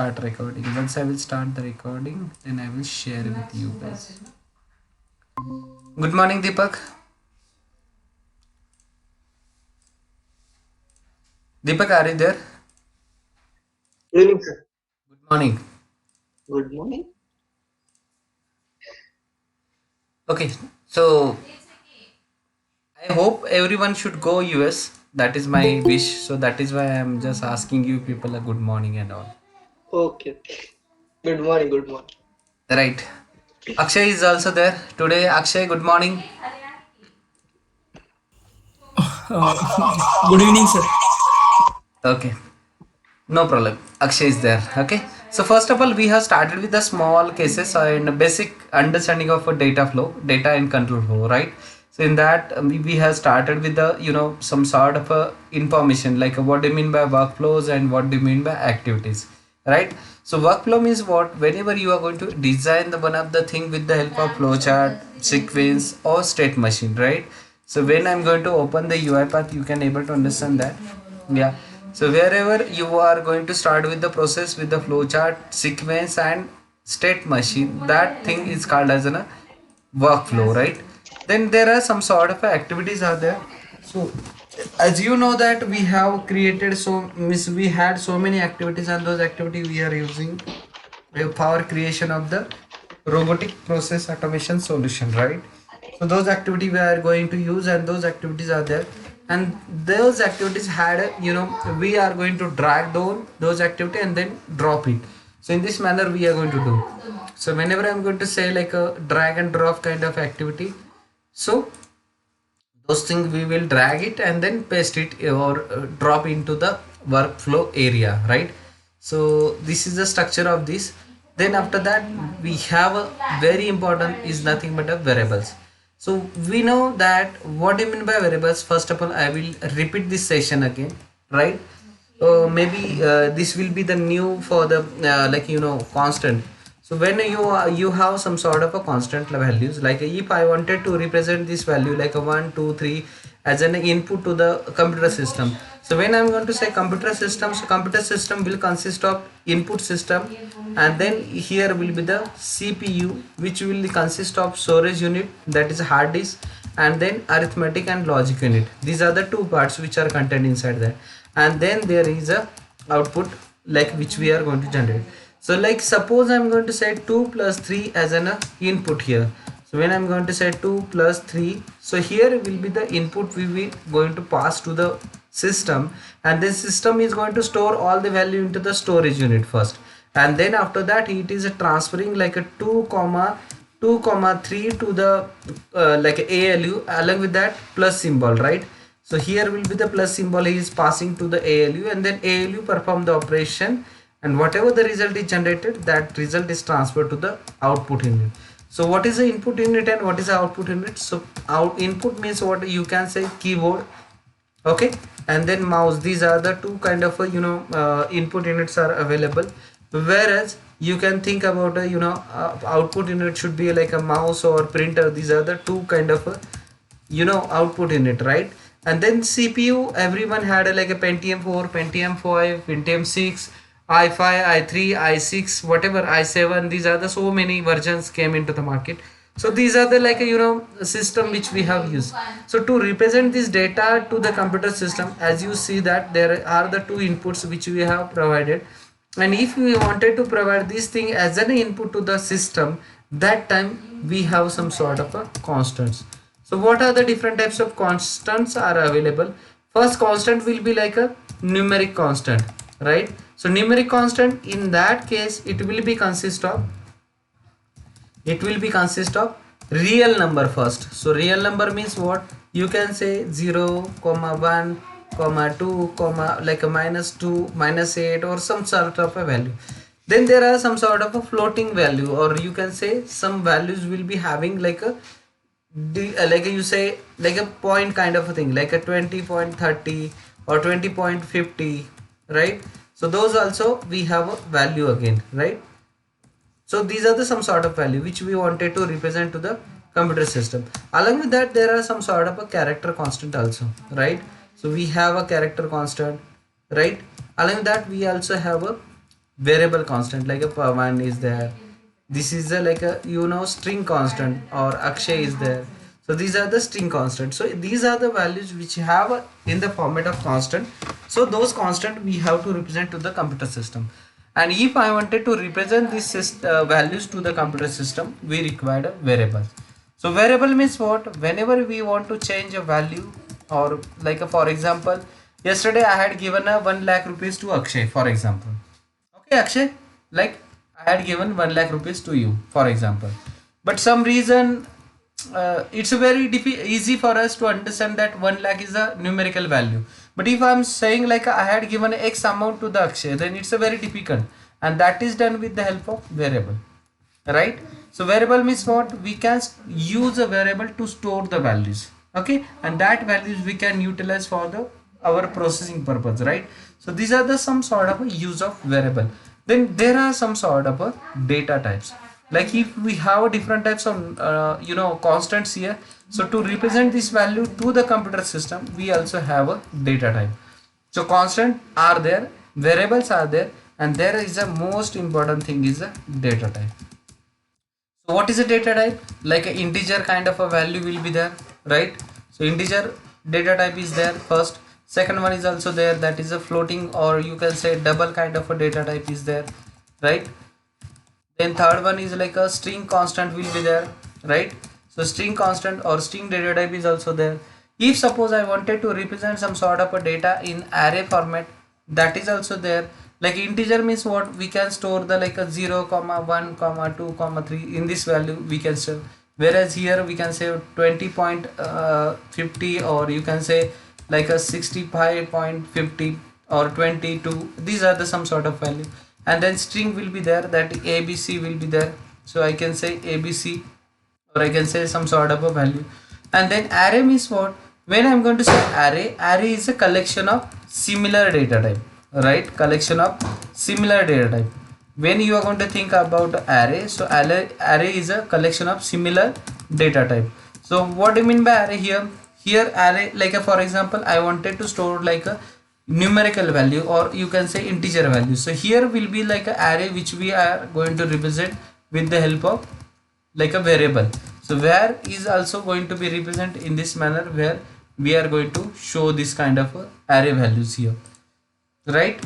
Start recording. Once I will start the recording, then I will share with you guys. Good morning, Deepak. Deepak, are you there? Good evening, sir. Good morning. Good morning. Okay, so I hope everyone should go US. That is my wish. So that is why I'm just asking you people a good morning and all. Okay. Good morning. Good morning. Right. Akshay is also there today. Akshay, good morning. Uh, Good evening, sir. Okay. No problem. Akshay is there. Okay. So first of all, we have started with the small cases and basic understanding of a data flow, data and control flow, right? So in that we have started with the some sort of a information like what do you mean by workflows and what do you mean by activities, right? So workflow means what? Whenever you are going to design the one of the thing with the help of flowchart, sequence, or state machine, right? So when I'm going to open the UI path, you can able to understand that. Yeah. So wherever you are going to start with the process with the flowchart, sequence and state machine, that thing is called as a workflow, right? Then there are some sort of activities are there. So as you know that we have created we had so many activities, and those activities we are using for creation of the robotic process automation solution, right? So those activities we are going to use, and those activities are there, and those activities had we are going to drag down those activity and then drop it. So in this manner we are going to do. So whenever I'm going to say like a drag and drop kind of activity, so those things we will drag it and then paste it or drop into the workflow area, right? So this is the structure of this. Then after that we have a very important is nothing but a variables. So we know that what do you mean by variables. First of all, I will repeat this session again, right? Maybe this will be the new for the constant. So when you have some sort of a constant values, like if I wanted to represent this value like a 1 2 3 as an input to the computer system. So when I'm going to say computer system, so computer system will consist of input system, and then here will be the CPU, which will consist of storage unit, that is hard disk, and then arithmetic and logic unit. These are the two parts which are contained inside that. And then there is a output like which we are going to generate. So like suppose I'm going to say 2 plus 3 as an input here. So when I'm going to say 2 plus 3, so here will be the input we will going to pass to the system, and this system is going to store all the value into the storage unit first, and then after that it is transferring like a 2 comma 3 to the like ALU, along with that plus symbol, right? So here will be the plus symbol he is passing to the ALU, and then ALU perform the operation, and whatever the result is generated, that result is transferred to the output unit. So what is the input unit and what is the output unit? So out input means what you can say keyboard, okay, and then mouse. These are the two kind of input units are available, whereas you can think about a output unit should be like a mouse or printer. These are the two kind of output unit, right? And then CPU, everyone had like a Pentium 4, Pentium 5, Pentium 6, i5, i3, i6, whatever, i7. These are the so many versions came into the market. So these are the like system which we have used. So to represent this data to the computer system, as you see that there are the two inputs which we have provided, and if we wanted to provide this thing as an input to the system, that time we have some sort of a constants. So what are the different types of constants are available? First constant will be like a numeric constant, right? So numeric constant, in that case it will be consist of real number first. So real number means what? You can say 0 comma 1 comma 2 comma like a -2 -8 or some sort of a value. Then there are some sort of a floating value, or you can say some values will be having like a like you say like a point kind of a thing, like a 20.30 or 20.50, right? So those also we have a value again, right? So these are the some sort of value which we wanted to represent to the computer system. Along with that, there are some sort of a character constant also, right? So we have a character constant, right? Along with that, we also have a variable constant like a Pawan is there. This is a like a string constant, or Akshay is there. So these are the string constant. So these are the values which have in the format of constant. So those constant we have to represent to the computer system. And if I wanted to represent these values to the computer system, we required a variable. So variable means what? Whenever we want to change a value, or like for example, yesterday I had given a 1 lakh rupees to Akshay, for example. Okay, Akshay, like I had given 1 lakh rupees to you, for example. But some reason it's very easy for us to understand that 1 lakh is a numerical value. But if I'm saying like I had given X amount to the Akshay, then it's a very difficult, and that is done with the help of variable, right? So variable means what? We can use a variable to store the values, okay, and that values we can utilize for the our processing purpose, right? So these are the some sort of a use of variable. Then there are some sort of a data types. Like if we have different types of constants here, so to represent this value to the computer system, we also have a data type. So constant are there, variables are there, and there is a most important thing is a data type. So what is a data type? Like an integer kind of a value will be there, right? So integer data type is there first. Second one is also there, that is a floating, or you can say double kind of a data type is there, right? Then third one is like a string constant will be there, right? So string constant or string data type is also there. If suppose I wanted to represent some sort of a data in array format, that is also there. Like integer means what? We can store the like a 0 comma 1 comma 2 comma 3 in this value we can store. Whereas here we can say 20.50, or you can say like a 65.50 or 22. These are the some sort of value. And then string will be there, that ABC will be there. So I can say ABC, or I can say some sort of a value. And then array means what? When I'm going to say array is a collection of similar data type, right? Collection of similar data type. When you are going to think about array, so array is a collection of similar data type. So what do you mean by array here? Here array, like for example, I wanted to store like a numerical value, or you can say integer value. So here will be like an array which we are going to represent with the help of like a variable. So where is also going to be represented in this manner, where we are going to show this kind of array values here, right?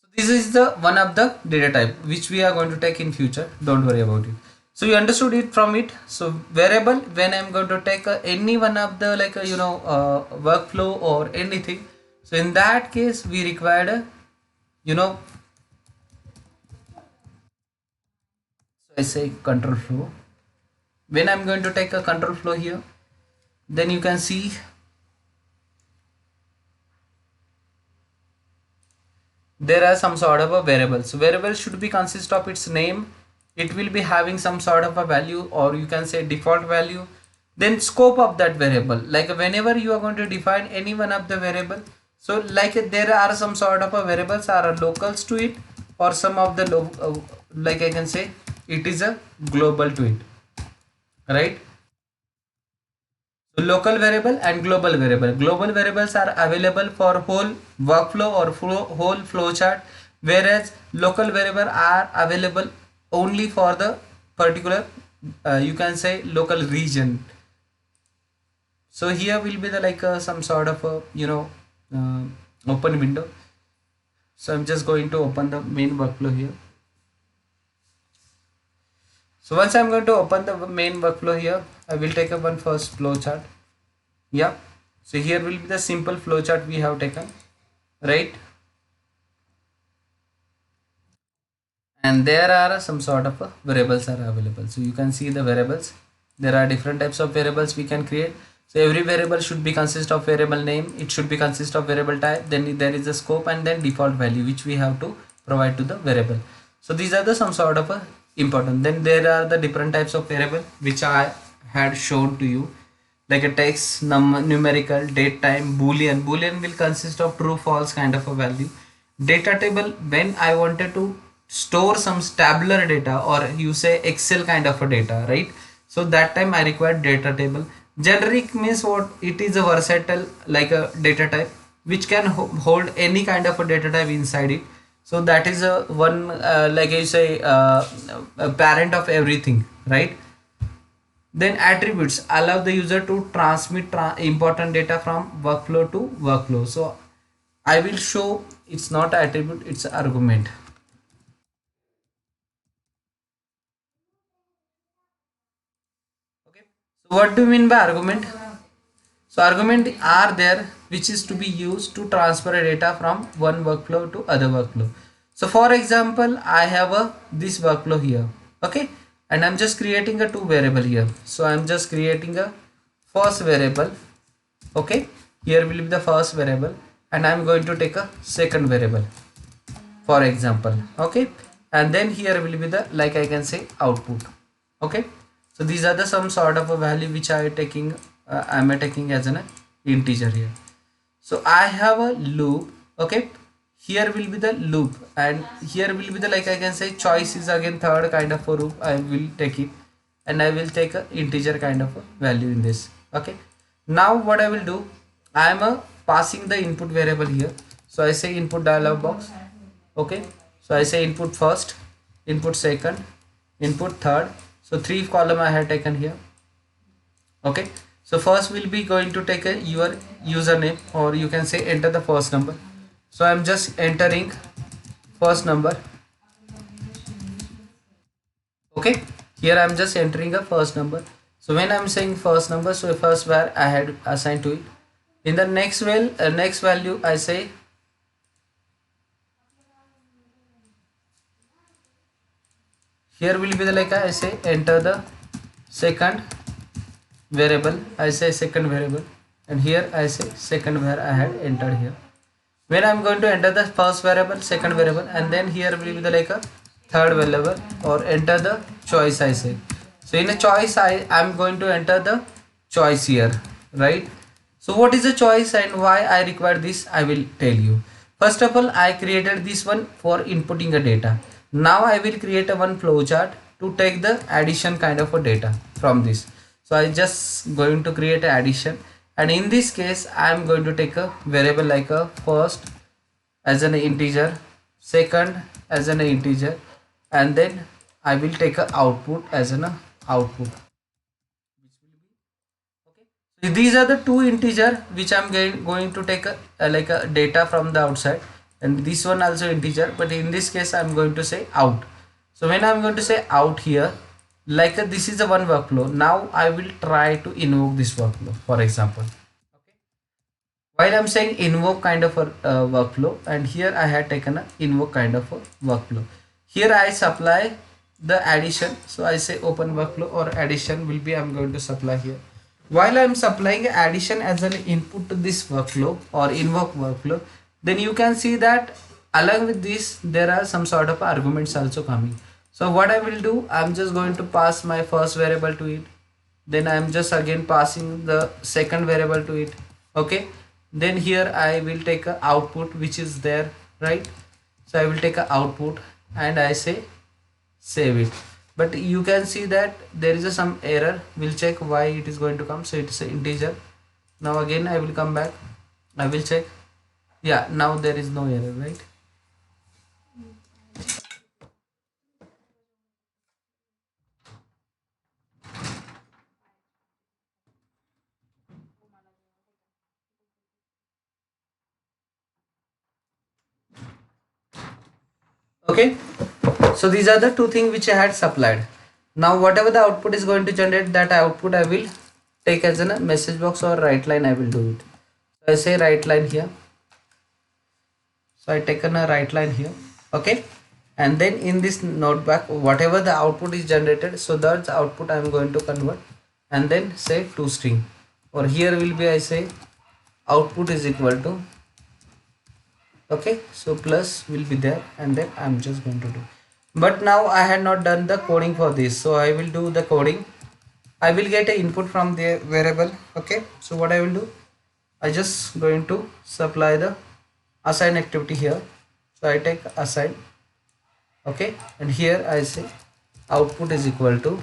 So this is the one of the data type which we are going to take in future. Don't worry about it. So you understood it from it. So variable, when I'm going to take any one of the like workflow or anything, so in that case we required a so I say control flow. When I'm going to take a control flow here, then you can see there are some sort of a variable. So variable should be consist of its name. It will be having some sort of a value, or you can say default value. Then scope of that variable, like whenever you are going to define any one of the variable, so like there are some sort of a variables are locals to it, or some of the like I can say it is a global to it, right? So local variable and global variable. Global variables are available for whole workflow or whole flow chart, whereas local variable are available only for the particular you can say local region. So here will be the like some sort of a open window. So I'm just going to open the main workflow here. So once I'm going to open the main workflow here, I will take up one first flow chart. Yeah, so here will be the simple flow chart we have taken, right? And there are some sort of variables are available. So you can see the variables. There are different types of variables we can create. So every variable should be consist of variable name. It should be consist of variable type. Then there is a scope, and then default value which we have to provide to the variable. So these are the some sort of important. Then there are the different types of variable which I had shown to you, like a text, numerical, date, time, boolean. Boolean will consist of true, false kind of a value. Data table, when I wanted to store some tabular data, or you say Excel kind of a data, right? So that time I required data table. Generic means what? It is a versatile like a data type which can hold any kind of a data type inside it. So that is a one, like I say, a parent of everything, right? Then attributes allow the user to transmit important data from workflow to workflow. So I will show it's not attribute, it's argument. Okay, so what do you mean by argument? So argument are there which is to be used to transfer data from one workflow to other workflow. So for example, I have a this workflow here, okay, and I'm just creating a two variable here. So I'm just creating a first variable, okay, here will be the first variable, and I'm going to take a second variable, for example, okay, and then here will be the, like I can say, output, okay. So these are the some sort of a value which I taking, I'm taking as an integer here. So I have a loop, okay, here will be the loop, and here will be the, like I can say, choice is again third kind of a loop. I will take it, and I will take a integer kind of a value in this, okay. Now what I will do, I am passing the input variable here. So I say input dialog box, okay. So I say input first, input second, input third. So three column I have taken here, okay. So first will be going to take a your username, or you can say enter the first number. So I'm just entering first number, okay. Here I'm just entering a first number. So when I'm saying first number, so first where I had assigned to it. In the next next value I say, here will be the, like I say, enter the second variable. I say second variable, and here I say second where I had entered here. When I'm going to enter the first variable, second variable, and then here will be the, like a third variable, or enter the choice I say. So in a choice I'm going to enter the choice here, right? So what is the choice and why I require this, I will tell you. First of all, I created this one for inputting a data. Now I will create a one flowchart to take the addition kind of a data from this. So I just going to create an addition, and in this case I am going to take a variable like a first as an integer, second as an integer, and then I will take a output as an output. So these are the two integer which I'm going to take like a data from the outside, and this one also integer, but in this case I'm going to say out. So when I'm going to say out here, like this is a one workflow. Now I will try to invoke this workflow, for example, okay. While I'm saying invoke kind of a workflow, and here I had taken a invoke kind of a workflow. Here I supply the addition. So I say open workflow, or addition will be, I'm going to supply here. While I'm supplying addition as an input to this workflow or invoke workflow, then you can see that along with this there are some sort of arguments also coming. So what I will do, I'm just going to pass my first variable to it, then I'm just again passing the second variable to it, okay. Then here I will take a output which is there, right? So I will take a output, and I say save it. But you can see that there is some error. We'll check why it is going to come. So it's an integer. Now again I will come back, I will check. Yeah, now there is no error, right? Okay, so these are the two things which I had supplied. Now whatever the output is going to generate, that output I will take as a message box or write line. I will do it. So I say write line here. So I taken a write line here, okay. And then in this notebook, whatever the output is generated, so that's output I am going to convert, and then say to string, or here will be, I say output is equal to, okay, so plus will be there, and then I'm just going to do. But now I had not done the coding for this, so I will do the coding. I will get an input from the variable, okay. So what I will do, I just going to supply the assign activity here. So I take assign, okay, and here I say output is equal to,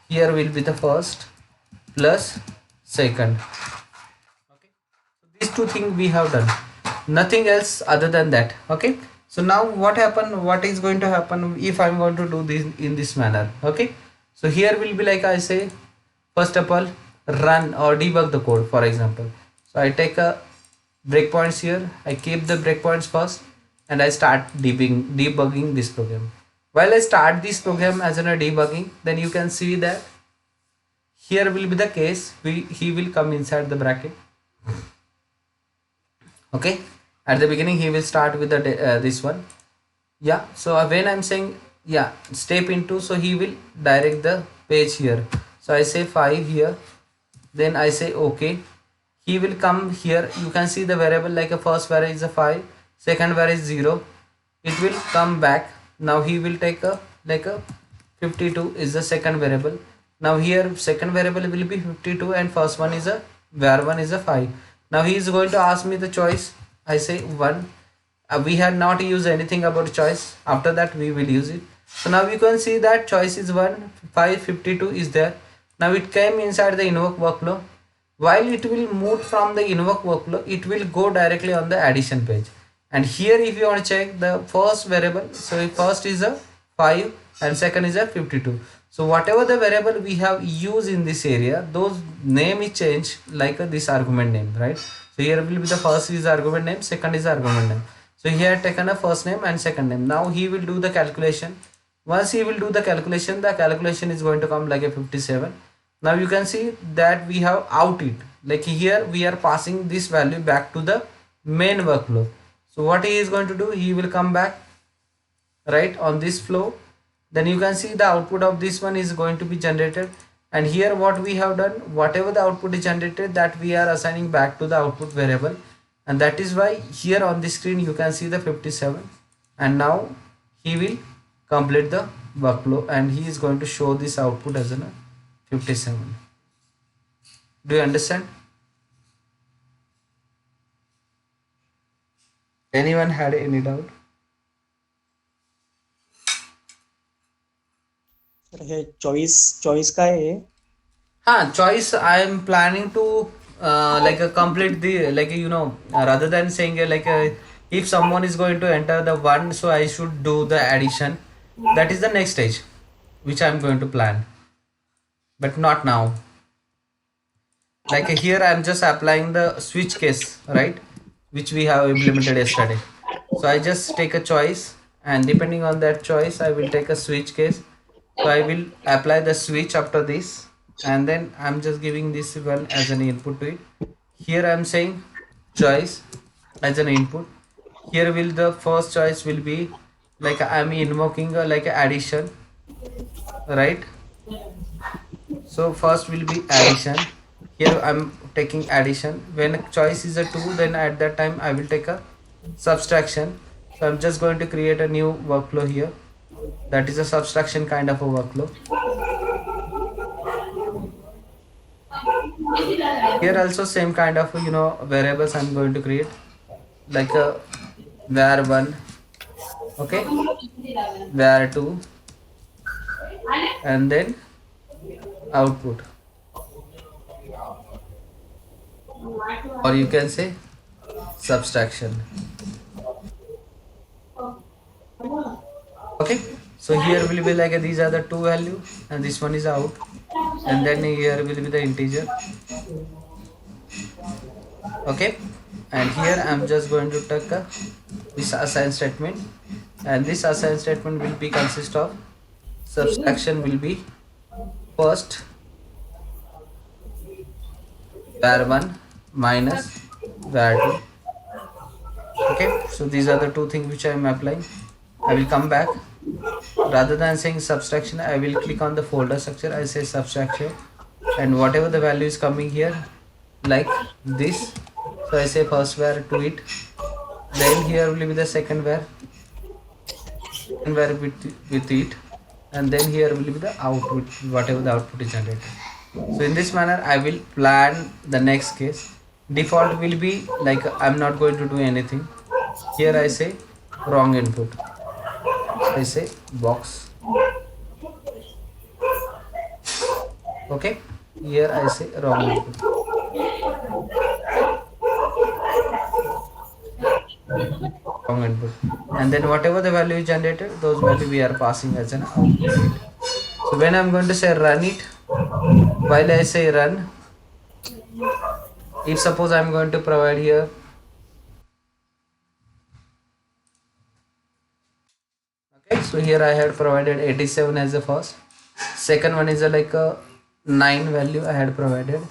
here will be the first plus second, okay. So these two things we have done, nothing else other than that, okay. So now what is going to happen if I'm going to do this in this manner? Okay, so here will be like I say, first of all, run or debug the code, for example. So I take a breakpoints here, I keep the breakpoints first, and I start debugging this program. While I start this program as in a debugging, then you can see that here will be the case, he will come inside the bracket. Okay, at the beginning he will start with the this one. Yeah, so when I'm saying yeah step into, so he will direct the page here. So I say 5 here, then I say okay, he will come here. You can see the variable, like a first variable is a 5, second variable is 0, it will come back. Now he will take a like a 52 is the second variable. Now here second variable will be 52 and first one is a var1 is a 5. Now he is going to ask me the choice. I say 1. We had not used anything about choice, after that we will use it. So now you can see that choice is 1, 552 is there. Now it came inside the invoke workflow. While it will move from the invoke workflow, it will go directly on the addition page. And here if you want to check the first variable, so first is a 5 and second is a 52. So whatever the variable we have used in this area, those name is changed like this argument name, right? So here will be the first is argument name, second is argument name. So he had taken a first name and second name. Now he will do the calculation. Once he will do the calculation is going to come like a 57. Now you can see that we have out it, like here we are passing this value back to the main workflow. So what he is going to do, he will come back right on this flow. Then you can see the output of this one is going to be generated. And here what we have done, whatever the output is generated, that we are assigning back to the output variable. And that is why here on the screen you can see the 57. And now he will complete the workflow and he is going to show this output as a 57. Do you understand? Anyone had any doubt? हे choice काय आहे? Choice I am planning to complete the rather than saying if someone is going to enter the 1, so I should do the addition. That is the next stage which I am going to plan, but not now. Like here I am just applying the switch case, right, which we have implemented yesterday. So I just take a choice and depending on that choice I will take a switch case. So I will apply the switch after this, and then I'm just giving this one as an input to it. Here I'm saying choice as an input. Here will the first choice will be like I'm invoking a, like a addition, right? So first will be addition. Here I'm taking addition. When choice is a 2, then at that time I will take a subtraction. So I'm just going to create a new workflow here. That is a subtraction kind of a workflow. Here also same kind of variables I'm going to create, like a var1, okay, var2, and then output, or you can say subtraction. Okay, so here will be like these are the two value and this one is out, and then here will be the integer. Okay, and here I'm just going to take this assign statement, and this assign statement will be consist of subtraction will be first var1 minus var2. Okay, so these are the two things which I am applying. I will come back. Rather than saying subtraction, I will click on the folder structure. I say subtraction, and whatever the value is coming here, like this. So I say first var to it. Then here will be the second var with it, and then here will be the output, whatever the output is generated. So in this manner, I will plan the next case. Default will be like I'm not going to do anything. Here I say wrong input. I say box. Okay, here I say wrong input. Wrong input. and then whatever the value is generated, those value we are passing as an output. So when I'm going to say run it, while I say run, if suppose I'm going to provide here, okay, so here I had provided 87 as the first, second one is a like a 9 value I had provided,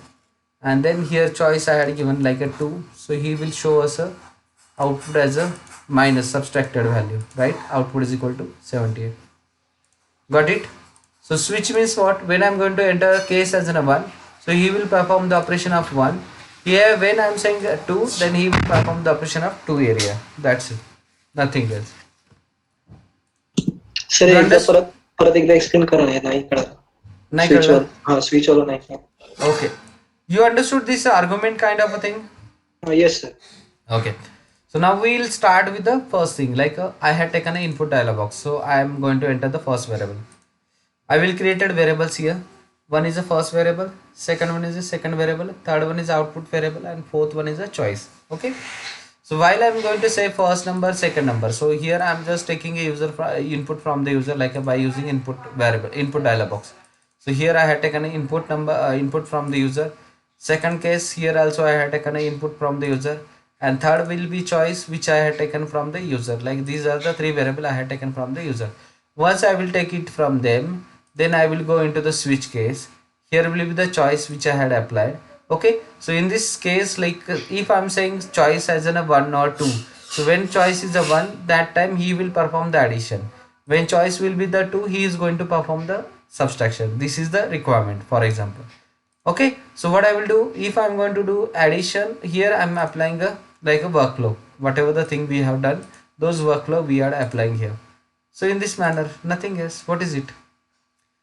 and then here choice I had given like a 2, so he will show us a output as a minus subtracted value, right? Output is equal to 78. Got it? So switch means what? When I'm going to enter a case as a 1, so he will perform the operation of 1. Here when I'm saying 2, then he will perform the operation of 2 area. That's it. Nothing else. Sir You एकदा understand? परत परत एकदा explain करा नाही कळलं नाही switch कळलं? वर हा स्विच वर नाही कळलं Okay. You understood this argument kind of a thing? Yes sir Okay. So now we'll start with the first thing. Like I had taken an input dialog box. So I am going to enter the first variable. I will created variables here. One is the first variable, second one is the second variable, third one is output variable, and fourth one is a choice. Okay. So while I'm going to say first number, second number, so here I'm just taking a user input from the user like by using input variable, input dialog box. So here I had taken an input number, input from the user. Second case here also I had taken an input from the user, and third will be choice which I had taken from the user. Like these are the three variable I had taken from the user. Once I will take it from them, then I will go into the switch case. Here will be the choice which I had applied. Okay, so in this case, like if I'm saying choice as in a 1 or 2, so when choice is a 1, that time he will perform the addition. When choice will be the 2, he is going to perform the subtraction. This is the requirement, for example. Okay, so what I will do, if I'm going to do addition, here I'm applying a like a workflow. Whatever the thing we have done, those workflow we are applying here. So in this manner, nothing else. What is it?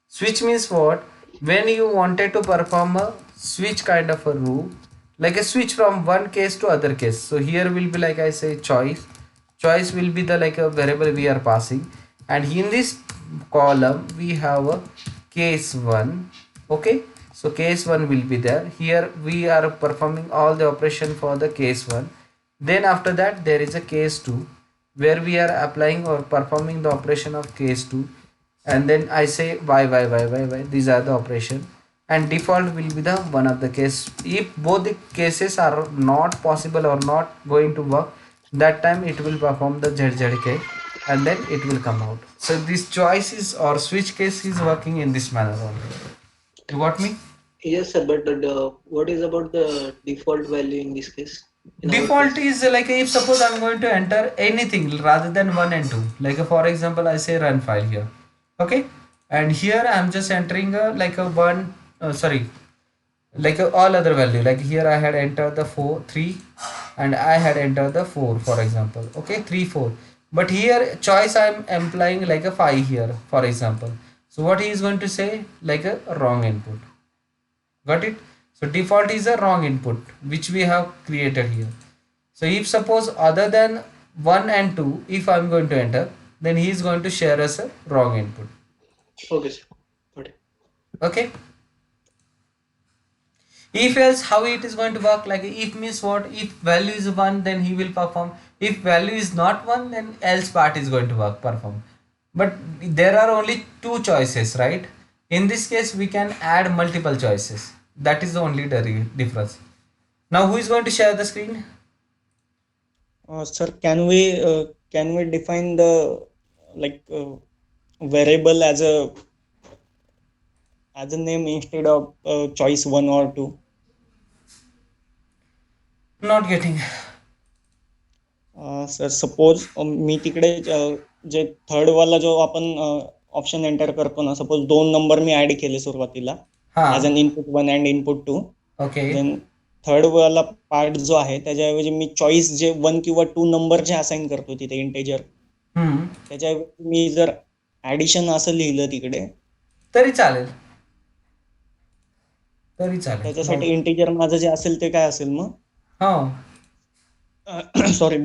Switch means what? When you wanted to perform a switch kind of a rule, like a switch from one case to other case. So here will be like I say choice. Choice will be the like a variable we are passing, and in this column we have a case 1. Okay, so case 1 will be there. Here we are performing all the operation for the case 1. Then after that there is a case 2 where we are applying or performing the operation of case 2, and then I say y. These are the operation, and default will be the one of the case. If both the cases are not possible or not going to work, that time it will perform the ZZK, and then it will come out. So this choice is or switch case is working in this manner only. You got me? Yes, sir. But what is about the default value in this case? In our Default case? is like if suppose I'm going to enter anything rather than 1 and 2, like for example I say run file here. Okay, and here I'm just entering like a 1 sorry, like all other value, like here I had entered the 4 3, and I had entered the 4, for example. Okay, 3 4, but here choice I'm implying like a 5 here, for example. So what he is going to say, like a wrong input. Got it? So default is a wrong input which we have created here. So if suppose other than 1 and 2, if I'm going to enter, then he is going to share us a wrong input. Okay, sir. Got it. Okay. If else, how it is going to work? Like if means what? If value is 1, then he will perform. If value is not 1, then else part is going to work perform. But there are only two choices, right? In this case, we can add multiple choices. That is the only difference. Now, who is going to share the screen? Sir, can we define the like variable as a name instead of choice 1 or 2? Not getting. Sir suppose मी तिकडे जे third वाला जो आपण option enter करतो ना, suppose 2 number मी add केले सुरुवातीला as an input 1 and input 2. Okay. Then third वाला पार्ट जो आहे त्याच्याऐवजी मी चॉईस जे 1 किंवा 2 नंबर जे असाइन करतो तिथे इंटेजर, त्याच्याऐवजी मी जर ऍडिशन असं लिहिलं तिकडे तरी चालेल. तरी चालेल. त्याच्यासाठी इंटेजर माझं जे असेल ते काय असेल मग? हो. सॉरी